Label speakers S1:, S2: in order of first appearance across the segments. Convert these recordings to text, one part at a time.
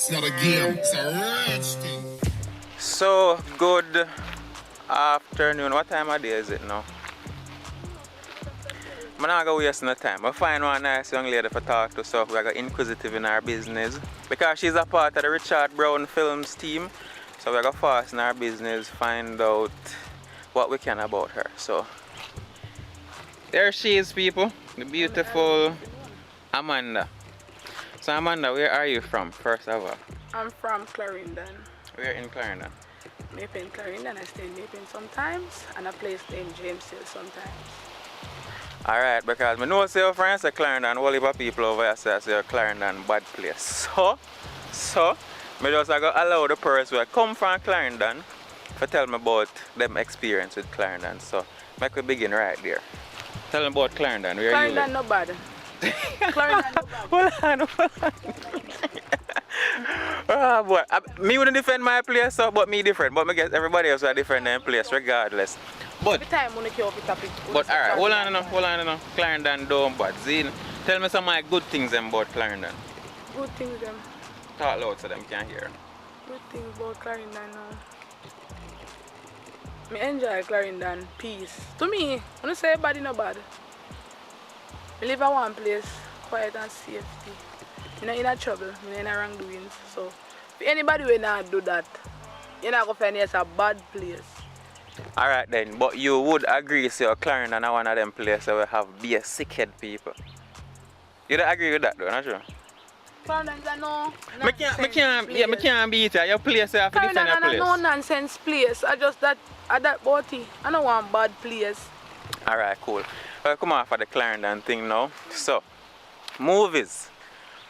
S1: It's not a game, it's a rich thing.
S2: So, good afternoon. What time of day is it now? I'm not going to waste no time. I find one nice young lady to talk to, so we're inquisitive in our business. Because she's a part of the Richard Brown Films team, so we're going to fast in our business, find out what we can about her. So, there she is, people. The beautiful Amanda. So, Amanda, where are you from, first of all?
S3: I'm from Clarendon.
S2: Where in Clarendon?
S3: Maybe in Clarendon, I stay in Maypin sometimes, and I play in Jamesville sometimes.
S2: Alright, because I know your friends say Clarendon, all of people over here say Clarendon bad place. So, I just go allow the person who come from Clarendon to tell me about them experience with Clarendon. So, make we begin right there. Tell me about Clarendon. Where
S3: Clarendon
S2: you live?
S3: no bad. Clarendon no bad.
S2: Hold on. Oh boy, me wouldn't defend my place, so, but me different. But I guess everybody else are different in place regardless. But
S3: Every time when I keep up the topic.
S2: But alright, hold on now. Clarendon don't bad. Zine, tell me some of my good things about Clarendon.
S3: Good things them.
S2: Talk loud so them can hear.
S3: Good things about Clarendon now. Me enjoy Clarendon peace. To me, when I say bad no bad. I live at one place, quiet and safety. I'm not in a trouble, I'm not in a wrongdoings. So if anybody will not do that, you're not gonna find it's a bad place.
S2: Alright then, but you would agree say Clarendon is one of them places where we have be sickhead people. You don't agree with that though, not true?
S3: Clarendon's a no
S2: I can't beat it. Your place you have to defend your
S3: Clarendon
S2: place.
S3: is a no nonsense place. I just that about it. I don't want bad place.
S2: Alright, cool. Well, come on for the Clarendon thing now. So, movies.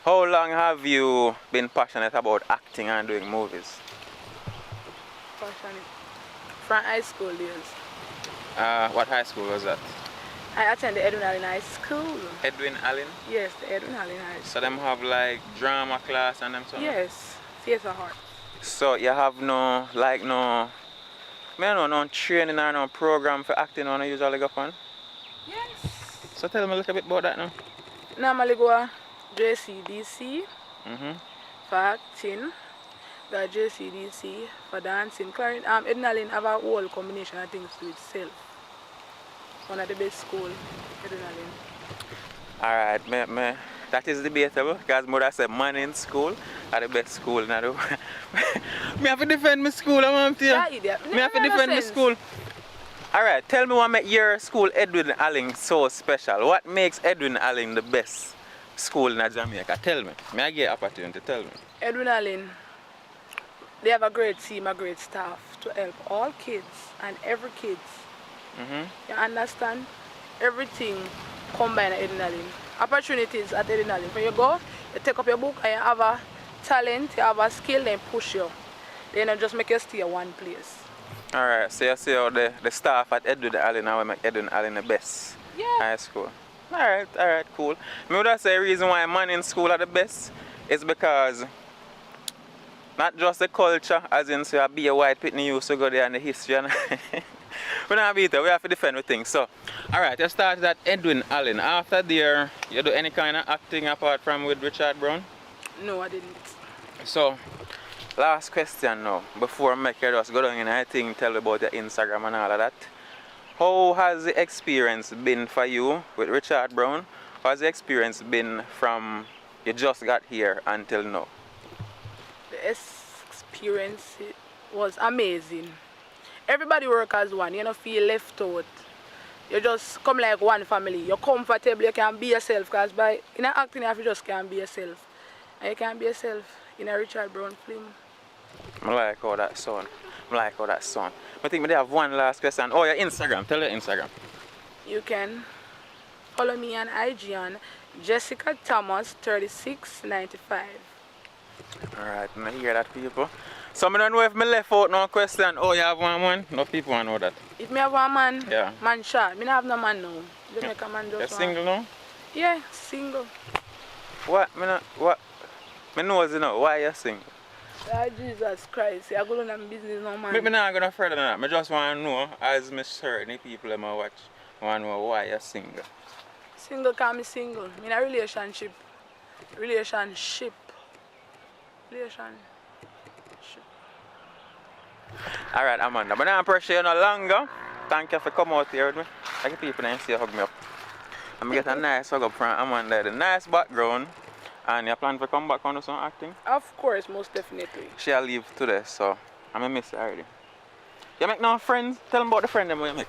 S2: How long have you been passionate about acting and doing movies?
S3: Passionate. From high school days.
S2: What high school was that?
S3: I attended Edwin Allen High School.
S2: Edwin Allen?
S3: Yes, the Edwin Allen High School.
S2: So them have like drama class and them something?
S3: Yes, theater art.
S2: So you have no training or no program for acting when you usually go on?
S3: Yes.
S2: So tell me a little bit about that now.
S3: Normally go to JCDC for acting. Go to JCDC for dancing. Edwin Allen have a whole combination of things to itself. One of the best school, Edwin Allen.
S2: Alright, that is debatable because mother said man in school are the best school now. Me have to defend my school, I'm telling
S3: Yeah,
S2: you.
S3: idiot.
S2: Me have to defend my school. Alright, tell me what makes your school Edwin Allen so special. What makes Edwin Allen the best school in Jamaica? Tell me. May I get opportunity? Tell me.
S3: Edwin Allen, they have a great team, a great staff to help all kids and every kids. You understand? Everything combined at Edwin Allen. Opportunities at Edwin Allen. When you go, you take up your book and you have a talent, you have a skill, then push you. They don't just make you stay at one place.
S2: Alright, so you see how the staff at Edwin Allen now make Edwin Allen the best high school. Alright, cool. Me would say the reason why man in school are the best is because not just the culture, as in say be a white pitney used to go there and the history and we don't beat it, we have to defend with things. So, alright, you started at Edwin Allen. After there, you do any kind of acting apart from with Richard Brown?
S3: No, I didn't.
S2: So, last question now, before I make you just go down in I think tell about your Instagram and all of that. How has the experience been for you with Richard Brown? How has the experience been from you just got here until now?
S3: The experience was amazing. Everybody work as one, you don't feel left out. You just come like one family. You're comfortable, you can be yourself because in acting you just can't be yourself. And you can be yourself in a Richard Brown film.
S2: I like how that sound. I think we have one last question. Oh, your Instagram. Tell your Instagram.
S3: You can follow me on IG on Jessica Thomas 3695.
S2: Alright, I hear that, people. So I don't know if I left out no question. Oh, you have one? No people want to know that.
S3: If me have one man,
S2: Yeah.
S3: man shot. Me don't have no man now. Jamaica man just
S2: You're single now?
S3: Yeah, single.
S2: What? Me knows you know. Why you single?
S3: Oh, Jesus Christ. I go on a business no man.
S2: Me not going further than that. I just want to know, as me certain people in my watch, want to know why you're single.
S3: Single, call me single. I'm in a relationship. Relation.
S2: Alright, Amanda. But I don't pressure you no longer. Thank you for coming out here with me. Like the people and see you hug me up. I'm gonna get a nice hug up from Amanda. The nice background. And you plan to come back on some acting?
S3: Of course, most definitely.
S2: She'll leave today, so I'm gonna miss her already. You make no friends? Tell them about the friend them you make.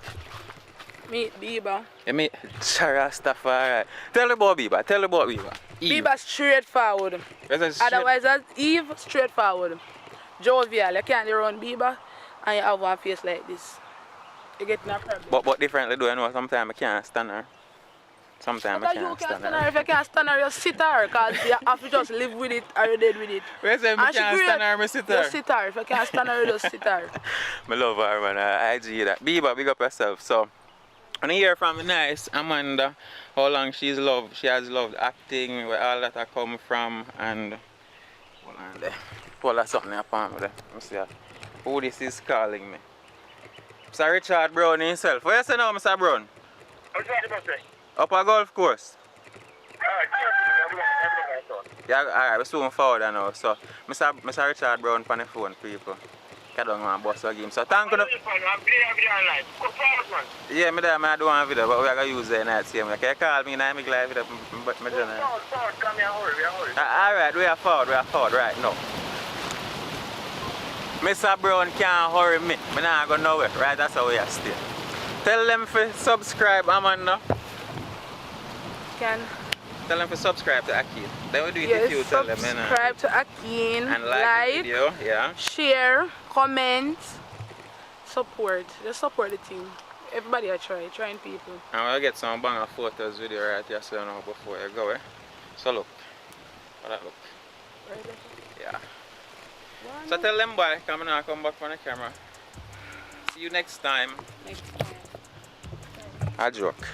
S3: Meet Bieber.
S2: You meet Sarah stuff, alright. Tell about Bieber, tell about Bieber.
S3: Bieber straightforward. Otherwise, as Eve straightforward. Jovial. You can't run Bieber and you have one face like this. You get no problem.
S2: But differently do you know, sometimes I can't stand her. Sometimes I can't stand her.
S3: If you can't stand her, you sit her, because you have to just live with it or you're dead with it.
S2: Where say I can't stand her, I sit her?
S3: You sit her. If you can't stand her, you just sit her.
S2: I love her, man. I IG that. Bieber, big up yourself. So, when you hear from the nice Amanda, how long she has loved acting, where all that I come from, and hold on there. Hold on something upon me there. Let me see who this is calling me. Mr. Richard Brown himself. Where you say now, Mr. Brown? Up a golf course. Yeah, alright, we're soon forward now. So, Mr. Richard Brown on the phone, people. I don't want to bust a game. So, thank you. Yeah, I don't want a video, but we are going to use the night same. Can you call me and I make live video? Alright, we are forward right now. Mr. Brown can't hurry me. I'm not going nowhere. Right, that's how we are still. Tell them to subscribe, Amanda. Tell them to subscribe to Ackeen. Then we do it if you tell them.
S3: Subscribe to Ackeen.
S2: And like the video, yeah.
S3: Share, comment, support. Just support the team. Everybody I trying people.
S2: And we'll get some banger photos video right here so you know before you go. So look. How that look?
S3: Right there.
S2: Yeah. So tell them bye. Come back from the camera. See you next time. A joke.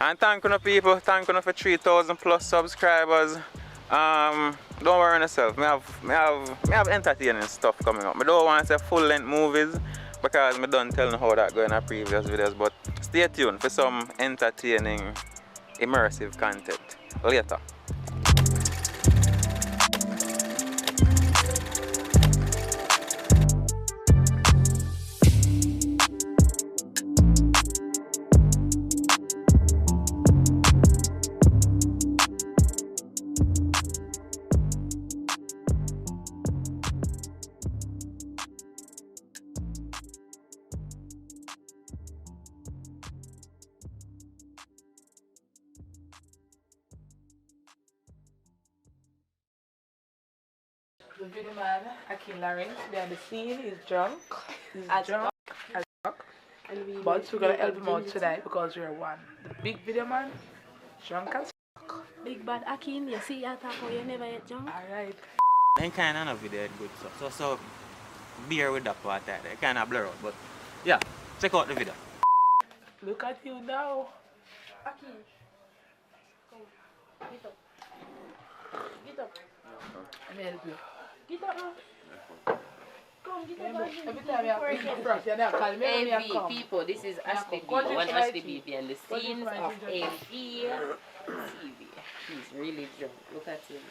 S2: And thank you people, thank you for 3,000 plus subscribers. Don't worry on yourself. Me have entertaining stuff coming up. I don't want to say full length movies because I don't tell you how that go in our previous videos, but stay tuned for some entertaining, immersive content later.
S3: The video man, Ackeen Lawrence, behind the scene, is drunk. He's drunk. But we're gonna help him out tonight because we're one. The big video man, drunk as fuck.
S4: Big bad Ackeen, you see you talk how you never yet drunk.
S2: Alright. That kind of video is good stuff. So bear with that part there. It kind of blur out, but yeah, check out the video.
S3: Look at you now.
S4: Ackeen, come, get up. Get up.
S3: Let me help you.
S4: Get up now. Come, get up.
S3: Every time you have to you're not calling me.
S5: AV people, this is Ashley B. One Ashley B behind the scenes of AV TV. He's really drunk. Look at him.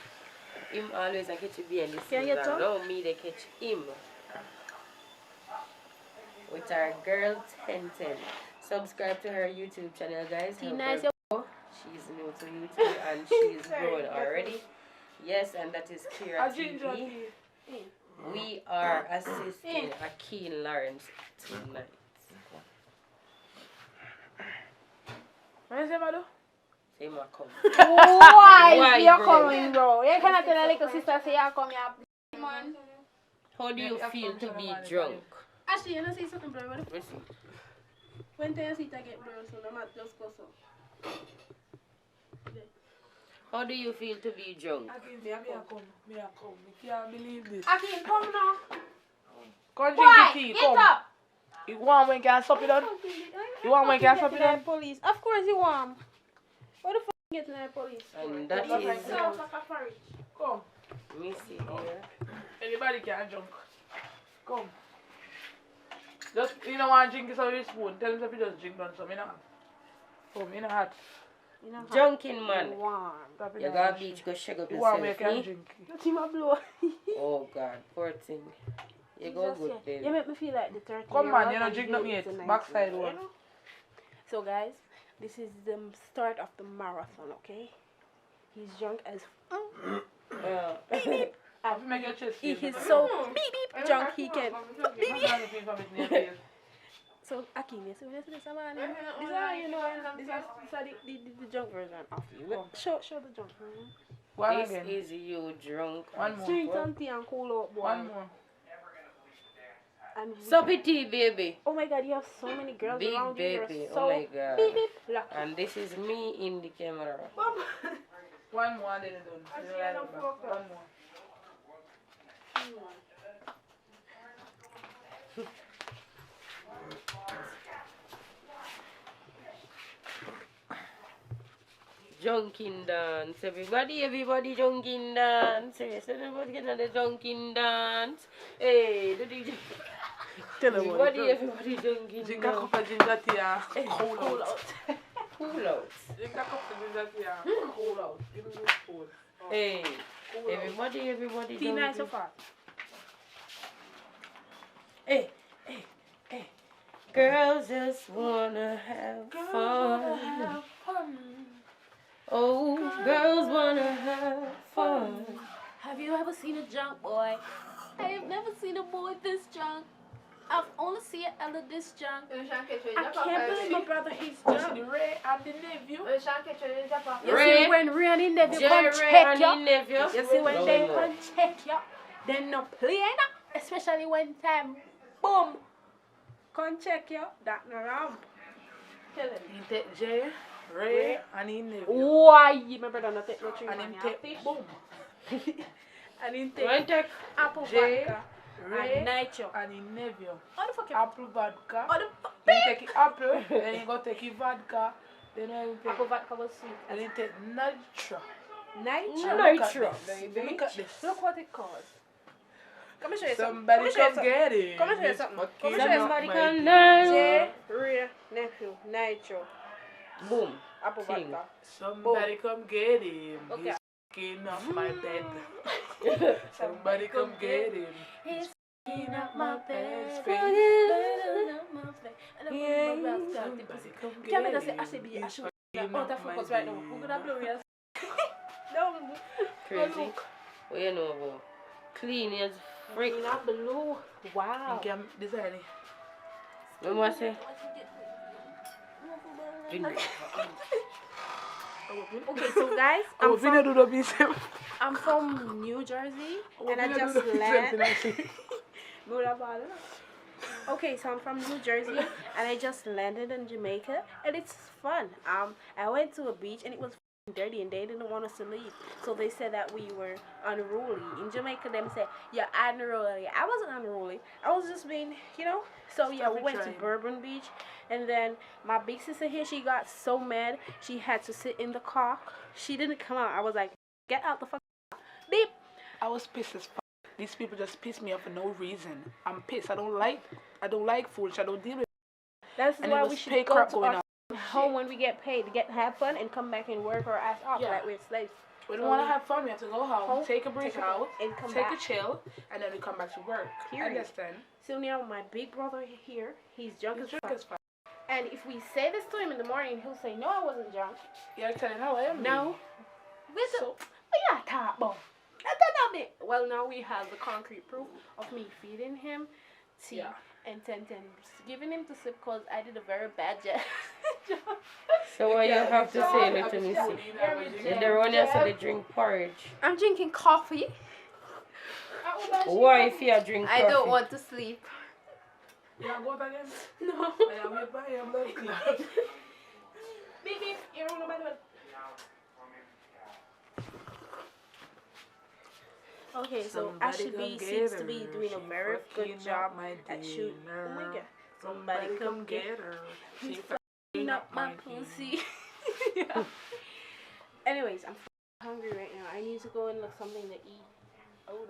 S5: Him always I catch you behind the scenes. And now me they catch him. With our girl 1010. Subscribe to her YouTube channel, guys. She's new to YouTube and she's grown already. Yes, and that is Kira TV. We are assisting Ackeen Lawrence tonight.
S3: Where is Emma?
S5: Say my come.
S4: Why you're coming, bro? You cannot tell a little sister say you come here, man.
S5: How do you feel to be drunk?
S4: Actually, you know say something, bro. When do you see to get bro, so I'm not just go so.
S5: How do you feel to be drunk?
S3: Ackeen, me a come. I can't believe this.
S4: Ackeen, come now.
S3: Come drink
S4: Why?
S3: the tea,
S4: Get
S3: come.
S4: up.
S3: You want when you can stop it on? You want when you can stop it on?
S4: Police. Of course you want. What the fuck you getting at police?
S5: And that
S4: Sounds
S5: is...
S4: like a forage.
S3: Come.
S5: Let me see here.
S3: Anybody can drink. Come. Just, you know, want to drink this out of your spoon. Tell him if you just drink on some, you know. Come, you know, hot.
S4: You know,
S5: Drunken man.
S4: warm.
S5: You go beach, go shake up
S3: You want
S5: yourself.
S3: me to drink?
S4: Not in my blow.
S5: Oh God, poor thing. You go good, baby.
S4: You make me feel like the 13
S3: Come on, you don't drink nothing yet. Backside one.
S4: So guys, this is the start of the marathon, okay? He's drunk as
S3: Have you make your chest feel
S4: he's
S3: better?
S4: so beep beep drunk he can. So Ackeen, you see this man? This is how you know this is the drunk version of you. Show the drunk version.
S3: One
S5: This
S3: again.
S5: is you drunk.
S3: One more.
S4: Drink some tea and cool out, boy.
S3: One more.
S4: And
S5: Suppy tea, baby.
S4: oh my God, you have so many girls
S5: Big
S4: around
S5: baby,
S4: you. You're
S5: oh
S4: so
S5: my God.
S4: beep beep lucky.
S5: And this is me in the camera.
S3: One more, then it's done. One more.
S5: Junkin dance. Everybody junkin dance. Yes, everybody get on the junkin dance. Hey, the DJ.
S3: Tell them what
S5: Everybody junkin
S3: drink a
S5: dance.
S3: cup of ginger tea and cool out.
S5: Cool out.
S3: Drink a cup of ginger tea and cool out. Give me this cool.
S5: Hey, everybody
S4: Tea nice so
S5: junkin.
S4: far.
S5: Hey. Girls just wanna have fun. Oh, girls wanna have fun.
S4: Have you ever seen a drunk boy? I have never seen a boy this drunk. I've only seen Ella this drunk. I can't believe my brother he's drunk.
S3: The Ray and the nephew.
S4: You
S5: Ray,
S4: see when Ray and the nephew come
S5: Jerry
S4: check
S5: and
S4: you.
S5: the nephew.
S4: You see when
S5: No,
S4: they
S5: no.
S4: come check you. They no play now. Especially when time boom. Come check you. That no ramp. Tell him.
S3: He take Jay, Ray, and he nephew.
S4: Why? My brother not take no drink.
S3: And him take boom.
S4: And him
S5: You want
S4: take
S5: take
S4: apple
S3: Jay,
S4: vodka
S3: Ray,
S4: and nitro.
S3: and his nephew.
S4: How the fuck you?
S3: Apple vodka.
S4: How the
S3: Then he take his apple. Then he go take his vodka. Then he take.
S4: apple vodka was sweet.
S3: And he take nitro.
S4: Nitro.
S3: And look at
S5: Nitro.
S3: this, baby. Look at this.
S4: Look what it costs. Come and show you something.
S3: Somebody
S4: Come and show you
S3: come get it.
S4: Come and show you something.
S3: Fucking
S4: Come and show you
S5: Somebody
S3: up,
S5: come
S3: my
S5: down.
S4: J, Ray, nephew, nitro,
S5: Boom.
S4: apple
S5: King.
S4: vodka.
S3: Somebody come get him.
S4: Okay.
S3: He's fucking up my bed. Somebody come get him.
S4: He's
S3: fucking up my bed.
S4: Somebody
S3: come
S4: Can't make
S3: get
S4: us say
S3: him.
S4: I should be
S3: He's
S4: out
S3: fucking
S4: of
S3: up my
S4: focus right now.
S3: bed.
S4: We're gonna blow your no,
S5: Crazy. What you know about? Clean as freak.
S4: not blue. Wow.
S3: Think I'm designing.
S5: What do I say?
S4: Okay, so guys,
S3: Oh, we don't do the business.
S4: I'm from New Jersey,
S3: Oh,
S4: and I
S3: we don't
S4: just
S3: do the business,
S4: landed.
S3: actually.
S4: Okay, so I'm from New Jersey, and I just landed in Jamaica, and it's fun. I went to a beach, and it was dirty, and they didn't want us to leave, so they said that we were unruly. In Jamaica, them say you're unruly. I wasn't unruly. I was just being, So yeah, we went to Bourbon Beach, and then my big sister here, she got so mad, she had to sit in the car. She didn't come out. I was like, get out the fuck, beep.
S3: I was pissed as fuck. These people just piss me off for no reason. I'm pissed. I don't like foolish. I don't deal with.
S4: That's
S3: And
S4: why
S3: it
S4: we
S3: was
S4: should
S3: pay
S4: go
S3: crap
S4: to
S3: going
S4: our home when we get paid to have fun and come back and work our ass off
S3: Yeah.
S4: like we're slaves.
S3: We don't want to have fun. We have to go home, take a break
S4: take a
S3: out,
S4: break, and come
S3: take
S4: back.
S3: a chill, and then we come back to work.
S4: Period.
S3: Understand?
S4: So now my big brother here, he's drunk
S3: He's
S4: as
S3: drunk
S4: fuck.
S3: as fuck.
S4: And if we say this to him in the morning, he'll say, no, I wasn't drunk.
S3: You're telling how I am.
S4: No.
S3: So,
S4: What you talking about? Well, now we have the concrete proof of me feeding him tea
S3: Yeah.
S4: and giving him to sip because I did a very bad job.
S5: So what you have to say, little missy? Did the run so they drink porridge?
S4: I'm drinking coffee.
S5: Why if you drink coffee?
S4: I don't want to sleep.
S3: you want to go out again?
S4: No.
S3: I am with my blood clot.
S4: Baby, you don't know about it. Okay, so I should be seems to be doing a very good job at shooting. Oh my god. Somebody come get
S3: her.
S4: She's fucking up my pussy. Yeah. Anyways, I'm hungry right now. I need to go and look something to eat.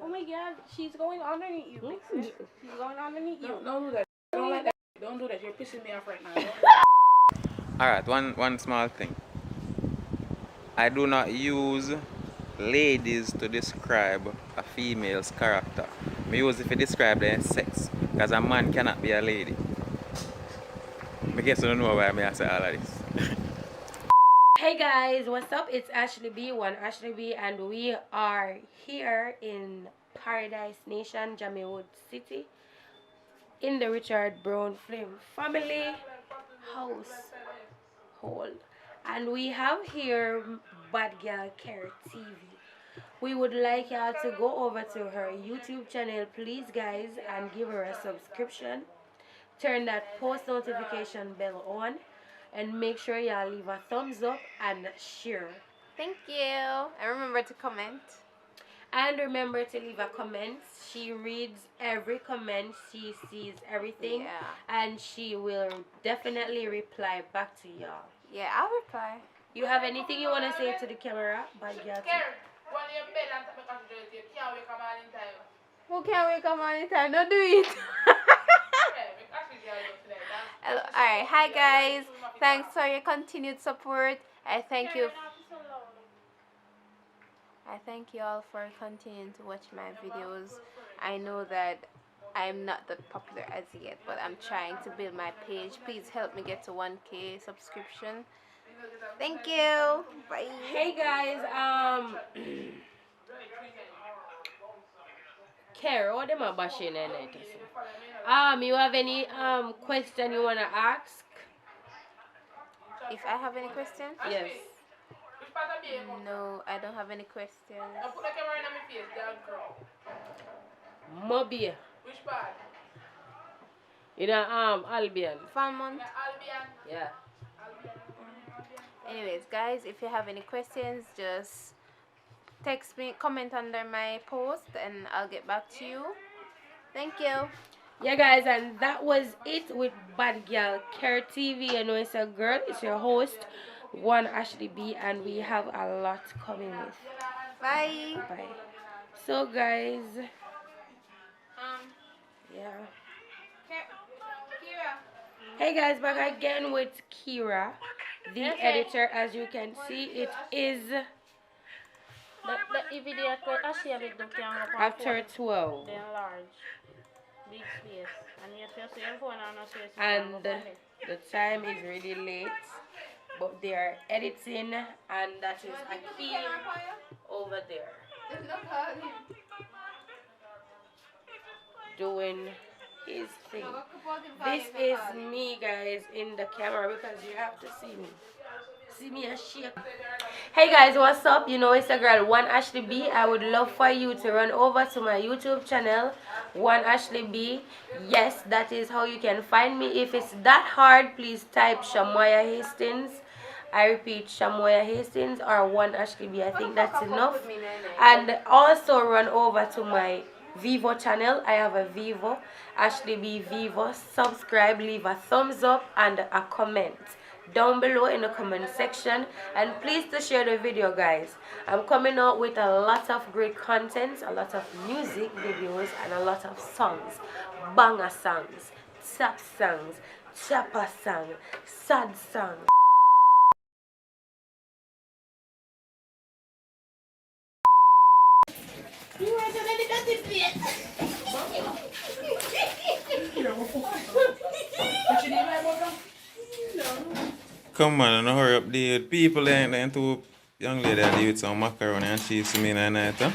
S4: Oh my god, she's going underneath you, big sis. She's going underneath you.
S3: No, don't do that. Don't like that. Don't do that. You're pissing me off right now.
S2: Alright, one small thing. I do not use ladies to describe a female's character. I use it to describe their sex. Because a man cannot be a lady. I guess you don't know why I say all of this.
S5: Hey guys, what's up? It's Ashley B, one Ashley B, and we are here in Paradise Nation, Jamaica City, in the Richard Brown Flame family household. And we have here Bad Girl Care TV. We would like y'all to go over to her YouTube channel, please guys, and give her a subscription. Turn that post notification bell on, and make sure y'all leave a thumbs up and share.
S6: Thank you. And remember to comment.
S5: And remember to leave a comment. She reads every comment. She sees everything.
S6: Yeah.
S5: And she will definitely reply back to y'all.
S6: Yeah, I'll reply.
S5: You have anything you want to say to the camera? Bad girl.
S6: Who can we come on in time? Don't do it. Alright, hi guys. Thanks for your continued support. I thank you all for continuing to watch my videos. I know that I'm not that popular as yet, but I'm trying to build my page. Please help me get to 1K subscription. Thank you. Bye.
S5: Hey guys, Care, what am I bashing in it? You have any question you wanna ask?
S6: If I have any questions?
S5: Yes.
S6: No, I don't have any questions.
S5: Mobile.
S1: Which part?
S5: In Albion.
S6: Falmouth.
S5: Yeah.
S6: Anyways, guys, if you have any questions, just text me, comment under my post, and I'll get back to you. Thank you.
S5: Yeah, guys, and that was it with Bad Girl Care TV. I know it's a girl, it's your host, one Ashley B, and we have a lot coming with.
S6: Bye.
S5: Bye. So, guys, yeah. Hey guys, back again with Kira, the editor. As you can see, it is after 12. And the time is really late, but they are editing, and that is Ackeen over there doing his thing. This is me, guys, in the camera, because you have to see me. See me a shake. Hey guys, what's up? You know it's a girl, one Ashley B. I would love for you to run over to my YouTube channel, one Ashley B. Yes, that is how you can find me. If it's that hard, please type Shamoya Hastings. I repeat, Shamoya Hastings or one Ashley B. I think that's enough. And also run over to my Vivo channel. I have a Vivo, Ashley B Vivo. Subscribe, leave a thumbs up and a comment down below in the comment section, and please to share the video, guys. I'm coming out with a lot of great content, a lot of music videos, and a lot of songs, banger songs, tap songs, chopper song, sad song.
S2: Come on, and hurry up, dude. People ain't there too. Young lady I do with some macaroni and cheese to me in the night, huh?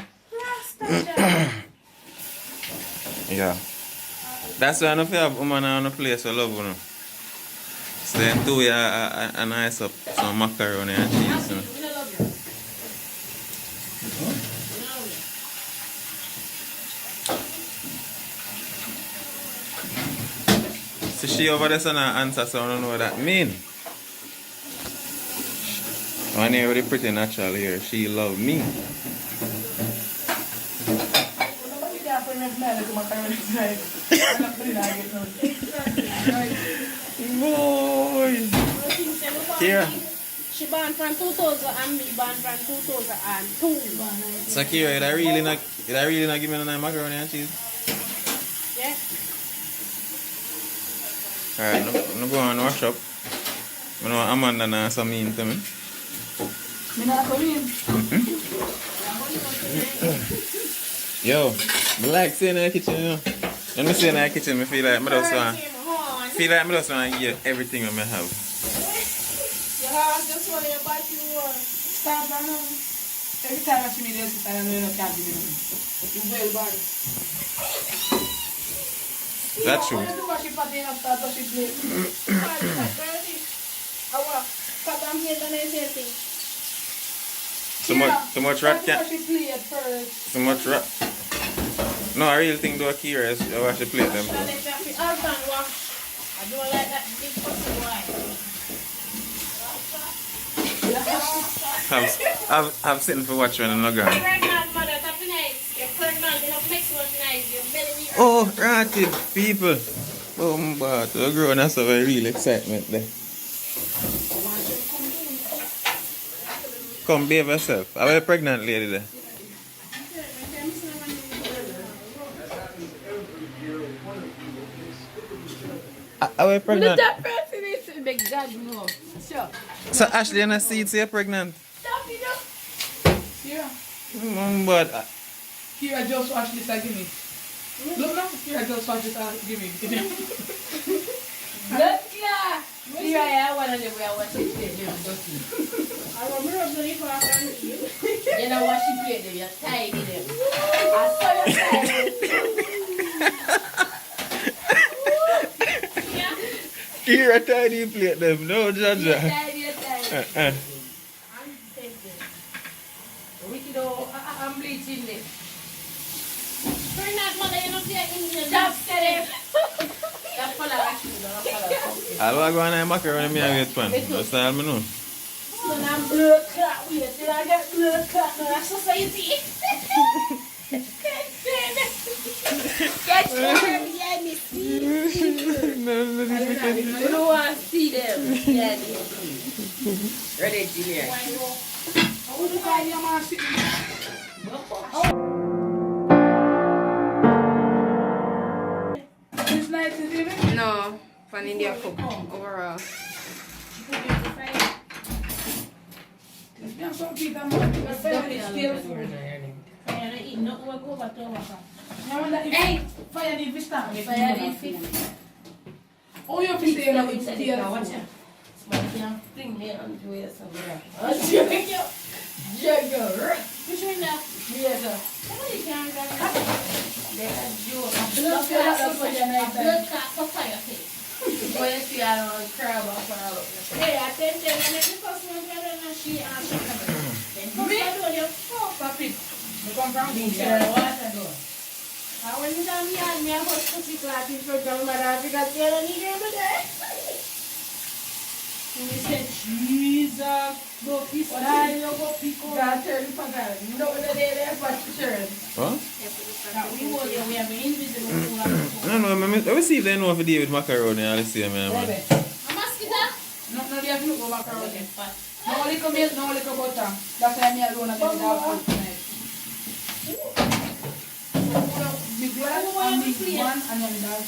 S2: Yeah. That's why I don't have woman on the place I love, you know. So then too, yeah, I nice up some macaroni and cheese, you know. So she over there saying her answer, so I don't know what that mean. One here with the pretty natural here, she love me. Boy. Kira.
S7: She born from 2000 and me born from 2002.
S2: So Kira, you really not give me no macaroni and cheese?
S7: Yeah.
S2: Alright, no go on wash up. I know Amanda now so mean to me.
S3: Me not come in.
S2: Yo, I like staying in the kitchen, you know. When I stay in the kitchen, I feel like I just want to give everything I have.
S7: You have just want your body warm.
S3: Stop now. Every time I see me there, I know you can't give me nothing. You well bad.
S2: That's true.
S3: When you do wash your potty and start washing plate.
S7: Stop and plate and I say thing.
S2: So much rat can.
S3: Wash your plate first.
S2: So much rat. No, I really think do a Kira is wash the plate them.
S7: And if you have to wash, I don't like that big fussy wine.
S2: I'm sitting for watching and I'm not going.
S7: Pregnant mother, that's nice. You're pregnant, you don't make so much nice. Your belly.
S2: Oh, ratted people. Oh, but the girl, that's a very real excitement there. Come, behave yourself. Are you pregnant lady there? Are you pregnant?
S3: That person is big God, no. Sure.
S2: So Ashley and I see it, so you're pregnant?
S3: Yeah.
S2: But
S3: Kira just wash this and give me. Look now, Kira just wash this and give me.
S7: Look here.
S3: Kira, I want to live where I watch it plate.
S7: I remember the for a friend.
S5: You know what she played them, you're tiny them.
S7: I saw your side.
S2: Kira tiny plate them, no judge.
S7: You're tiny.
S5: I'm bleaching this.
S7: Pregnant mother, you don't see it.
S5: Just steady. That's for the action, that's for the something.
S2: I'll go and macaroni me and wait pan. That's all I know.
S7: So I'm blood clot with it. Did I get blood clot? No, that's society. Get your behind me, see?
S2: No,
S5: You don't want to see them. Yeah, ready, Junior.
S3: How would you call your man sitting there? This night is even?
S6: No, from India cook overall.
S3: Yeah, some people man. Hey, fire the fish tank. Oh, you fish there now with tears.
S5: Bring me on to it somewhere.
S3: Jagger.
S7: Which one now?
S3: Yes, sir.
S7: Somebody can't grab it.
S3: Blood clot for your night time.
S7: Blood clot for fire face.
S5: When you see I don't crab up and all up.
S7: Hey, I tell you, when the customer get in and she and she come in. Then come down you. Oh,
S3: Papi, you come from
S5: Water door.
S7: and when you down here, me have a pussy clot in front of my dad because you don't need her today.
S3: And we said, Jesus, go pick up. You go pick up. God turn for God. No, the day there for turn.
S2: What?
S3: We hold you, we have an invisible tool.
S2: No, I will see if they know if they deal with macaroni and I'll see man.
S7: A mosquito?
S3: No, they have to go back around. No little milk, no little butter. That's why me alone at the house tonight. The glass and the one and then the other.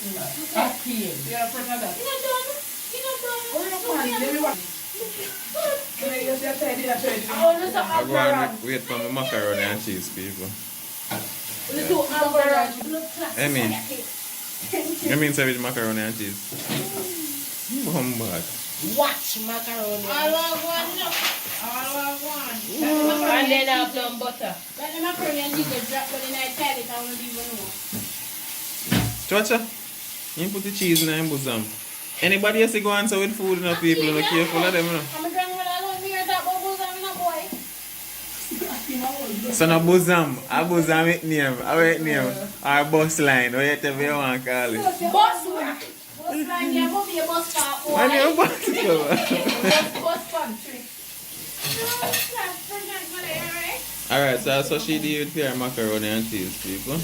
S3: Ackeen. You're a friend of that.
S7: You not done? You not done?
S3: Oh, you don't want it. Let me watch. Can I just say I did a trade?
S7: I want to
S2: I go and wait for my macaroni and cheese, people.
S7: Blood clot.
S2: I mean say with macaroni and cheese. Bombard.
S5: Watch macaroni.
S7: I want one, no. I want one.
S5: And then I'll plum butter.
S7: Let the macaroni and cheese drop when the night tell it, I won't even know.
S2: Chacha, you put the cheese in the bosom. Anybody else go answer with food, you know, people, you know, careful of them, you know.
S7: I'm a grandmother, I don't hear that, but bosom, no boy.
S2: So no bosom, a bosom it name, our name, our bus line, whatever you want to call it.
S7: Boss line, yeah, must be a bus car, boy.
S2: When you bus
S7: Bus country.
S2: Alright, so that's what she did with her macaroni and cheese, people.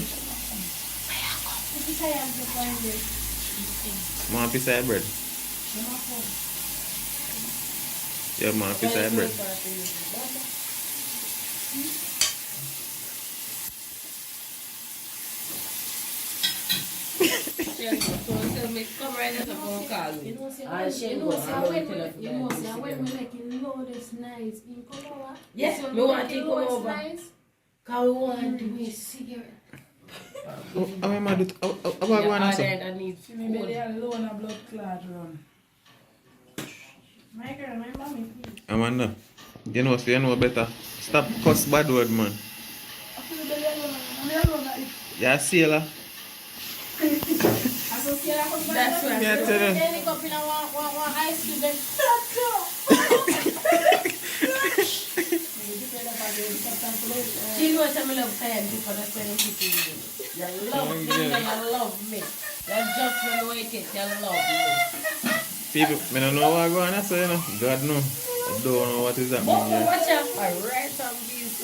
S2: Want a piece of bread? Yeah, want a piece of bread.
S5: me come right at the phone call me.
S7: You know, say,
S5: And she
S7: you
S5: go,
S7: know, say,
S5: I'm
S7: when
S5: going to
S7: you know, say, when we making loads nice in Colorado.
S5: Yes,
S7: So
S5: me want to
S7: making
S5: come
S7: loads
S5: over.
S7: nice.
S5: Cause we want to
S7: Do
S5: be
S7: a cigarette.
S2: How am I do? How I go on so?
S5: I need
S7: Me belly alone a blood clot run. My girl, my mommy, please.
S2: Amanda, you know better. Stop cuss bad word, man.
S7: I feel belly alone. I'm alone at it.
S2: Yeah, sailor.
S7: I so scared I come back.
S5: That's right.
S2: Yeah, tell them.
S7: Then he go up in a one ice cream, then
S5: She knows I love time before the 20 You love me, you love me. You just when you wake it, you love me.
S2: People, I don't know what going on, so you know. God know. I don't know what is happening here.
S5: Watch out. Alright, some these.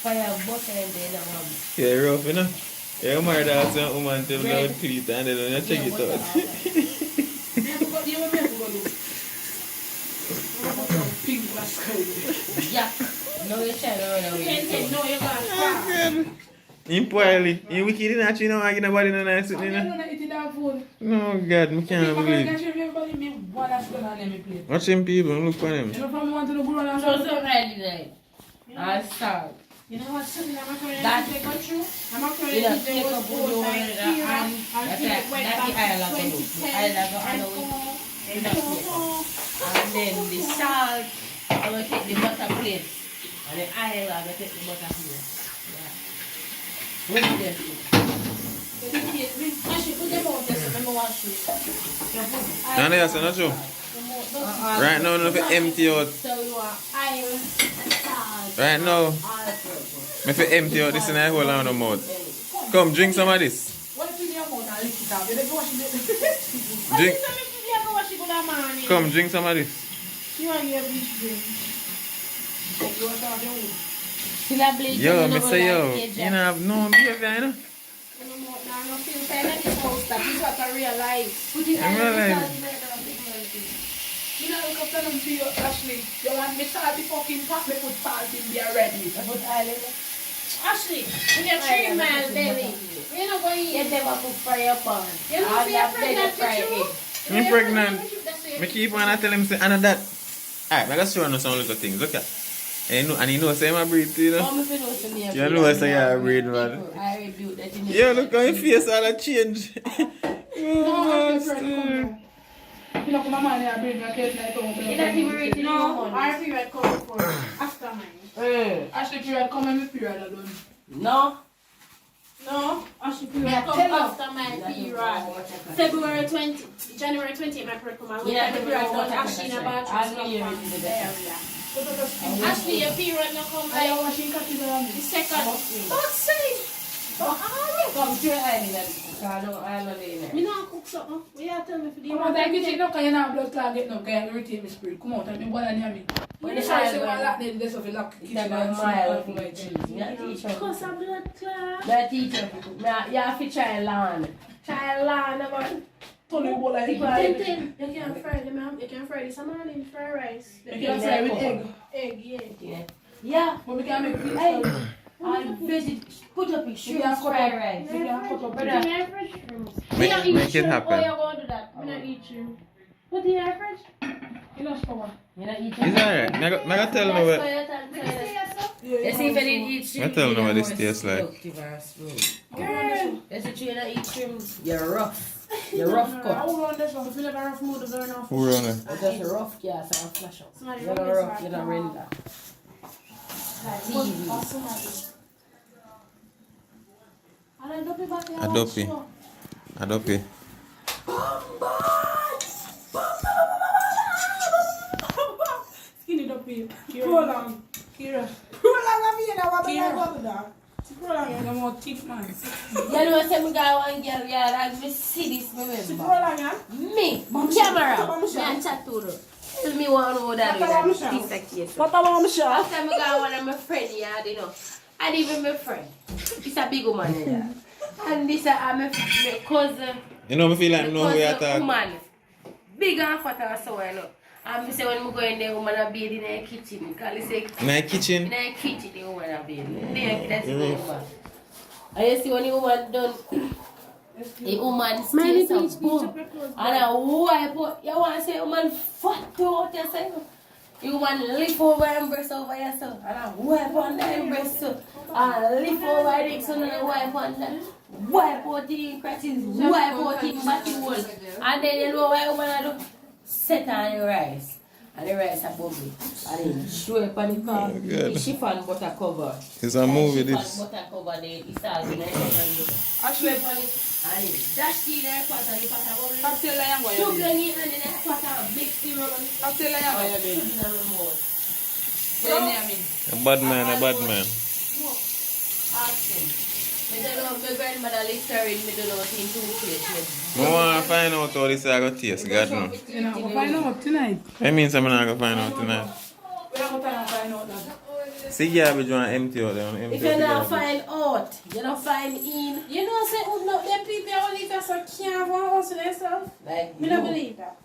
S5: Fire butter and then
S2: Yeah, rough, you know. Yeah, my dad said, woman, tell me how to clean it, and then you check it out.
S7: pink glass curry.
S5: yeah. No, you're trying to run away.
S7: No, you're gonna cry.
S2: Impoyly. You wicked in actually now, I get nobody no nice with
S7: I'm
S2: you
S7: not
S2: know.
S7: gonna eat that food.
S2: No, God, I can't believe.
S7: Everybody me what that's gonna let me play.
S2: Watch them people, look for them.
S7: You know from want to the grown
S5: So ready then. I start.
S7: You know what, something I'm going
S5: That-
S7: to go through? I'm not going
S5: You know,
S7: to
S5: take
S7: go
S5: up with you
S7: like
S5: and
S7: here
S5: that's
S7: it went
S5: the
S7: back
S5: island
S7: to
S5: of
S7: 2010
S5: island of
S7: and
S5: Unruly.
S7: and
S5: And then the salt, I will take the butter plate. And the island, I will take the butter here. Yeah. What's this?
S7: Actually, put them out there so let me wash it.
S2: No, no, that's not true. Right now, I'm empty out.
S7: So you are iron and salt.
S2: Right now, I'm empty out this in a whole lot of mouth. Come, drink some of this.
S7: What if you need a mouth and lick it out? You never wash it.
S2: Drink.
S7: You never wash it with a man.
S2: Come, drink some of this.
S7: You want your bleach drink. You want to have your wood.
S5: See that bleach?
S2: Yo, me say yo, you know, have no behavior, you know?
S7: You know, look up to them to you, Ashley. You want me salt the fucking pot, me put salt in there ready. I put island. Ashley, you get 3 miles belly. You know what you
S5: You never put fire upon.
S7: You know, see, you're pregnant
S2: I'm
S7: with you.
S2: pregnant. I keep on tell him, say, I know that. Alright, I'm going to show you some little things, look at. And you know, say my breed, you know? You know, say I breed, man.
S5: I rebuke that in the
S2: Yo, look how your face all a change.
S7: No, I'm you know, come on, I bring my kids like home.
S5: It doesn't even reach
S7: No, our period come before, after mine. Ashley period come and my period alone.
S5: No.
S7: No, Ashley period
S5: Yeah,
S7: come
S5: tell
S7: after my period. February 20, January 20, my period come out.
S5: Yeah,
S7: My period come
S5: that's
S7: Ashley in a bathroom.
S5: I'll be here with the
S7: Ashley, your period no come
S3: I
S7: like
S3: am washing catches around
S7: the
S3: me.
S7: second. Don't say.
S5: Come to your island, I don't island.
S7: Me not cook something. We have to tell me for the
S3: Come on, take it, no, because you're not blood clot, get no, because you retain my spirit. Come on, tell me what I need me. When you say one lock, then there's of a lock kitchen
S5: It's
S3: and
S5: a
S3: some
S5: mile
S3: of
S5: of
S3: my
S5: cheese.
S3: cheese.
S5: Me a teacher.
S7: Cause I'm blood clot.
S5: Me a teacher. You have to try learn. Try learn about.
S3: Tony bowl like
S7: Tintin, you can fry them, ma'am. You can fry this morning, fried rice.
S3: You can fry with egg.
S7: Egg, yeah.
S5: Yeah. Yeah.
S3: But we can make pizza.
S5: Hey. I visit. Put up your shoes. Fried rice.
S3: We can cut up
S5: Brother.
S7: Put in your fridge.
S2: Make it happen.
S7: Oh, you're going to do that. I'm not eat you. Put in your fridge.
S3: You know, shower.
S5: You not eat.
S2: Is that right? I got tell me what.
S5: You see if I didn't eat shrimp.
S2: I tell them what this tastes like.
S5: That's what you not eat shrimp. You're rough. You're rough
S3: I
S5: cut.
S3: will run this one.
S7: If you never have mood, burn off.
S2: Who run it?
S5: It's just a rough gas and flash out.
S7: Somebody
S5: You're
S7: run
S5: not
S7: this
S5: rough.
S7: back.
S5: You're not render. TV.
S2: Adopi.
S3: Skinny duppy. Roll on. Kira. Roll on, I'm here now. What am I going to do? Roll on, you're more thick, man.
S5: You know, say me got one girl, yeah, that me see this,
S3: Roll
S5: remember.
S3: on, yeah?
S5: Me, camera, me and chat to her. Tell me what know that is that this case.
S3: What about Michelle?
S5: After me got one of my friend, yeah, you know. And even my friend. It's a big woman, yeah. And this is my cousin.
S2: You know, me feel like I know who you're
S5: Cousin
S2: talking.
S5: woman. Big and fat and so I know. And me say when I go in there, woman a bathe in the kitchen. Because they say
S2: In the kitchen.
S5: in the kitchen, the woman a bathe. That's the woman. And you see when the woman done, The woman still some boom. And a wipe out. You want to say woman fuck out yourself. You want to lift over and breast over yourself. And a wipe on the breast so. And lift over the dick so and wipe on that. Wipe out the crutches. Wipe out the body hole. And then you know what woman do? Set on the rice. And the rice above it. And then show it on the car. The chiffon butter cover.
S2: It's a movie this.
S5: Chiffon butter cover. It's all in the actually, and dash in the pot and the pot above it. Sugar in it and then the pot and mix the rubber.
S2: A bad man, a bad man.
S5: Ask him. I don't know if my grandmother Listerine, I don't know what in toothpaste.
S2: I want to find out how this is going to taste, God knows.
S3: You know, we'll find out tonight.
S2: I mean, I'm not going to find out tonight.
S3: We're not going to find out that.
S2: See, garbage want to empty out there.
S5: If you don't find out, you don't find in. You know, say, oh no, them people only just can't house themselves. Like, you don't believe that.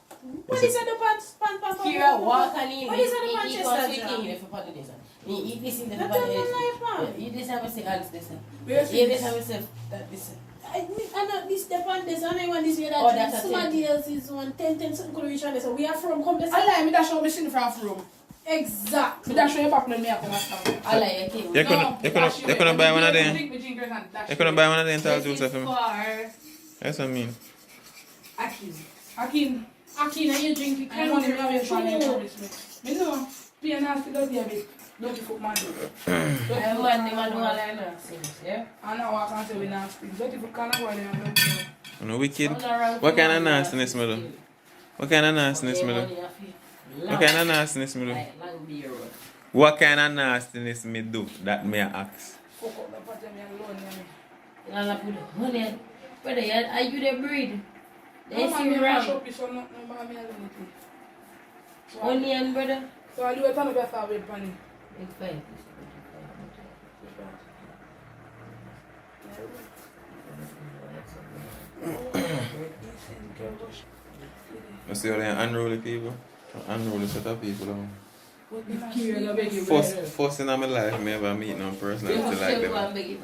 S5: What is the pants? Kira walk and in. What is the Manchester? Eat this in the eat this have a say hands this. Eat this have a say that this. I not this the pan this and I want this way that. Oh, that's somebody else is 110 something could reach on this. So we are from complex.
S3: I like me that show me seen from room. Exactly. That show you back when me up on my stomach.
S5: I like it.
S2: You couldn't buy one of them. You couldn't buy one of them and tell Joseph for me. That's what I mean.
S3: Ackeen, are you drinking? I want to have your family. Me know. Be a nasty dirty a bit. Don't you put man.
S5: I want them and do all that nonsense, yeah?
S3: I know I can't say we nasty. Don't you put kind of one and
S2: You know, wicked. What kind of nastiness me do? What kind of nastiness me do? What kind of nastiness me do? What kind of nastiness me do that me ask?
S3: fuck up the pot and me alone.
S5: And I put honey. Brother, are you the breed? They see me
S3: around.
S5: around. Onion, brother.
S3: So I do a ton of better with money.
S5: It's fine.
S2: You see all them unruly people? Unruly set of people. First in my life, I ever meet no person like them.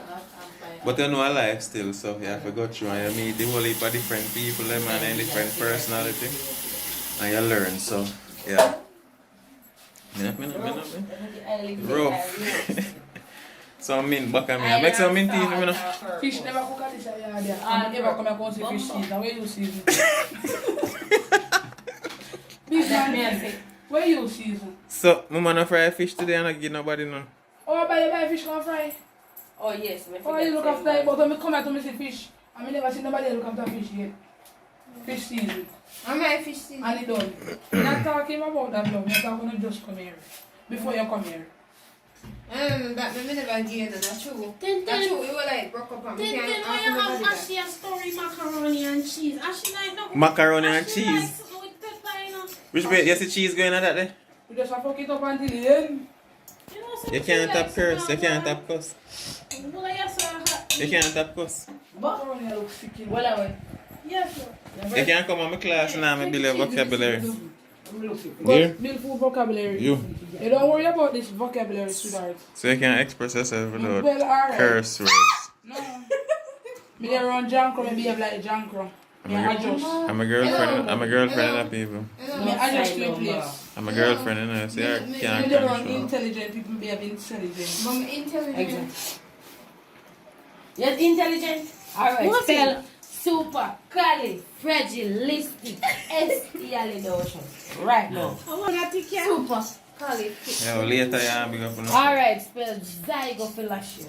S2: But you know I life still, so you have to go through and you meet the whole heap of different people, them and different personality. And you learn, so yeah. Rough. So I mean, back at me. I make some mint tea, you know.
S3: Fish never cook at this area. I never come and see fish season. Where you season? This man, where you season?
S2: So, Mama no fry fish today and I give nobody none.
S3: Oh, I buy fish can fry.
S5: Oh yes,
S3: oh, you look after it, but when I come out to me see fish, I never see nobody look after fish yet. Fish season.
S6: I'm my fish season.
S3: And it done. We're not talking about that now, we're talking about just come here. Before you come here.
S6: That me never gave no, that's true. That's true, we were like broke up and we can't ask nobody that.
S4: Ashley a story macaroni and cheese. Ashley like no.
S2: Macaroni and cheese? Which way? You see cheese going on that there?
S3: We just fuck it up until the end.
S2: You can't tap curse, you can't tap cuss. You can't tap cuss.
S3: Macaroni looks sick.
S5: Well, I went.
S3: Yes, sir.
S2: You can't come on my class now and build a vocabulary.
S3: Build full vocabulary. You don't worry about this vocabulary, sweetheart.
S2: So you can express yourself without
S3: right.
S2: curse words.
S3: No. Me there around Jankro, me behave like Jankro. I'm
S2: a girlfriend of people.
S3: I adjust to a place.
S2: I'm a girlfriend, you know, so you can't
S3: Me there around intelligent people, behave intelligent.
S6: I'm intelligent.
S5: Exactly. Yes, intelligent. Alright, spell super califragilistic expialidocious. Right now. Super califragilistic.
S2: Yeah, later you have big up.
S5: Alright, spell zygophilacia.